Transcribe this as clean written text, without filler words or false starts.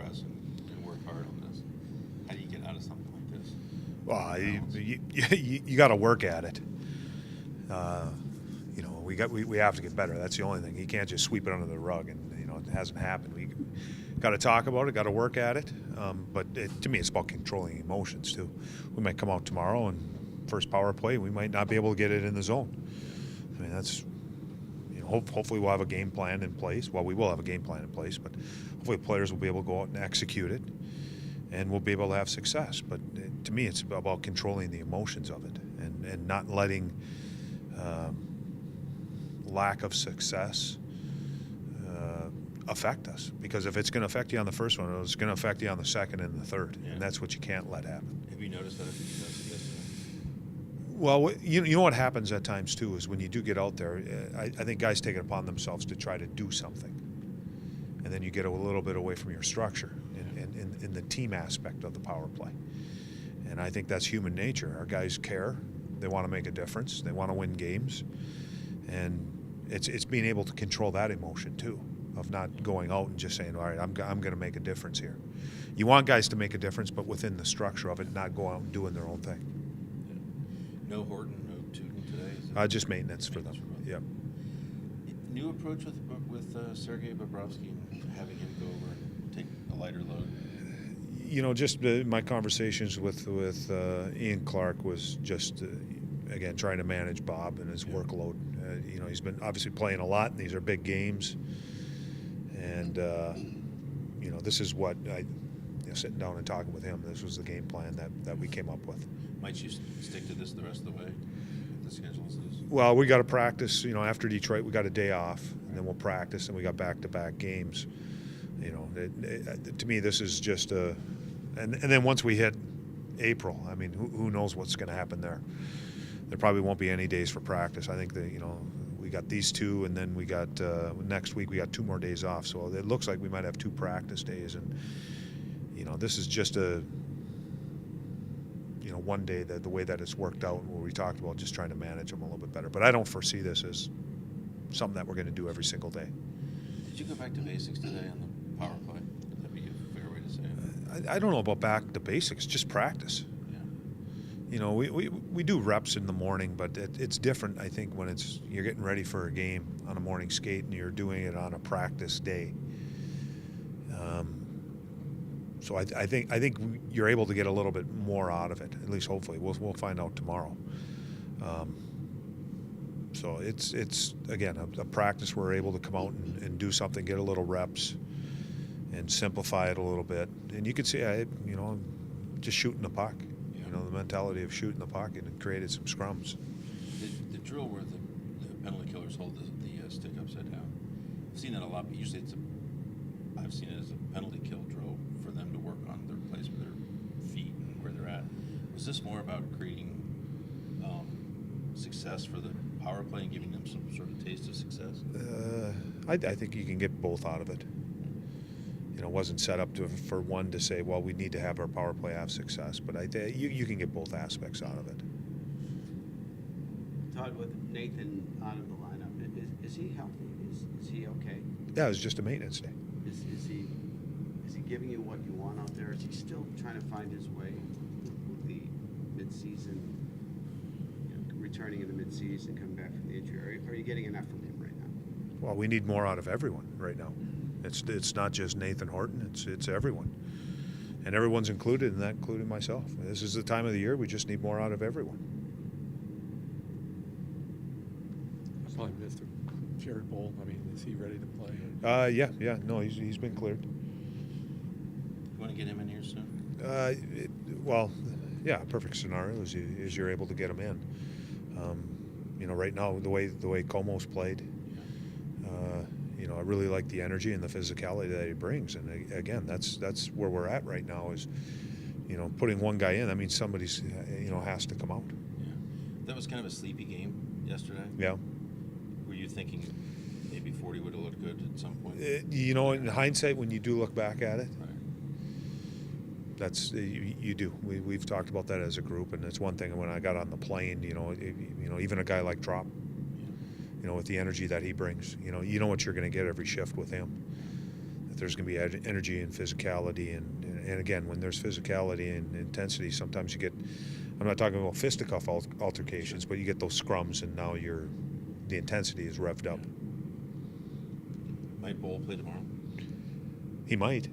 press and work hard on this. How do you get out of something like this? Well, you got to work at it. We have to get better. That's the only thing. You can't just sweep it under the rug, and it hasn't happened. We got to talk about it. Got to work at it. To me, it's about controlling emotions too. We might come out tomorrow and first power play, we might not be able to get it in the zone. I mean, that's. Hopefully we'll have a game plan in place. Well, we will have a game plan in place, but hopefully players will be able to go out and execute it, and we'll be able to have success. But to me, it's about controlling the emotions of it and not letting lack of success affect us. Because if it's going to affect you on the first one, it's going to affect you on the second and the third, and that's what you can't let happen. Have you noticed that? Well, you know what happens at times too is when you do get out there, I think guys take it upon themselves to try to do something, and then you get a little bit away from your structure in the team aspect of the power play. And I think that's human nature. Our guys care; they want to make a difference, they want to win games, and it's being able to control that emotion too, of not going out and just saying, all right, I'm going to make a difference here. You want guys to make a difference, but within the structure of it, not go out and doing their own thing. No Horton, no Tootin today? Just maintenance for them. Yep. New approach with Sergei Bobrovsky and having him go over and take a lighter load? Just my conversations with Ian Clark was just, again, trying to manage Bob and his workload. He's been obviously playing a lot, and these are big games. And, this is what sitting down and talking with him, this was the game plan that we came up with. Might you stick to this the rest of the way? The schedule is this? Well, we got to practice. After Detroit, we got a day off, and then we'll practice, and we got back-to-back games. To me, this is just a, and then once we hit April, I mean, who knows what's going to happen there? There probably won't be any days for practice. I think that we got these two, and then we got next week we got 2 more days off. So it looks like we might have 2 practice days, and this is just a. One day the way that it's worked out, where we talked about just trying to manage them a little bit better. But I don't foresee this as something that we're going to do every single day. Did you go back to basics today on the power play? Would that be a fair way to say it? I don't know about back to basics, just practice. Yeah. We do reps in the morning, but it's different, I think, when you're getting ready for a game on a morning skate and you're doing it on a practice day. So I think you're able to get a little bit more out of it. At least hopefully we'll find out tomorrow. So it's again a practice where we're able to come out and do something, get a little reps, and simplify it a little bit. And you can see just shooting the puck. Yeah. The mentality of shooting the puck, and it created some scrums. The drill where the penalty killers hold the stick upside down. I've seen that a lot, but usually I've seen it as a penalty kill drill for them to work on their place with their feet and where they're at. Was this more about creating success for the power play and giving them some sort of taste of success? I think you can get both out of it. It wasn't set up for one to say, well, we need to have our power play have success, but you can get both aspects out of it. Todd, with Nathan out of the lineup, is he healthy? Is he okay? Yeah, it was just a maintenance day. Is he giving you what you want out there? Is he still trying to find his way with the mid-season, returning in the mid-season, coming back from the injury? Or are you getting enough from him right now? Well, we need more out of everyone right now. It's not just Nathan Horton. It's everyone, and everyone's included in that, including myself. This is the time of the year we just need more out of everyone. I probably missed him. Jared Bolt. I mean, is he ready to play? Yeah. No, he's been cleared. You want to get him in here soon? Perfect scenario is you're able to get him in. Right now the way Como's played. I really like the energy and the physicality that he brings, and again, that's where we're at right now. Is putting one guy in. That means somebody's has to come out. Yeah, that was kind of a sleepy game yesterday. Yeah. Were you thinking maybe 40 would have looked good at some point? In hindsight, when you do look back at it, Right. that's you do. We've talked about that as a group, and it's one thing when I got on the plane. Even a guy like Trop. With the energy that he brings, you know what you're going to get every shift with him. there's going to be energy and physicality, and again, when there's physicality and intensity, sometimes you get. I'm not talking about fisticuff altercations, but you get those scrums, and now the intensity is revved up. Might Bowl play tomorrow? He might.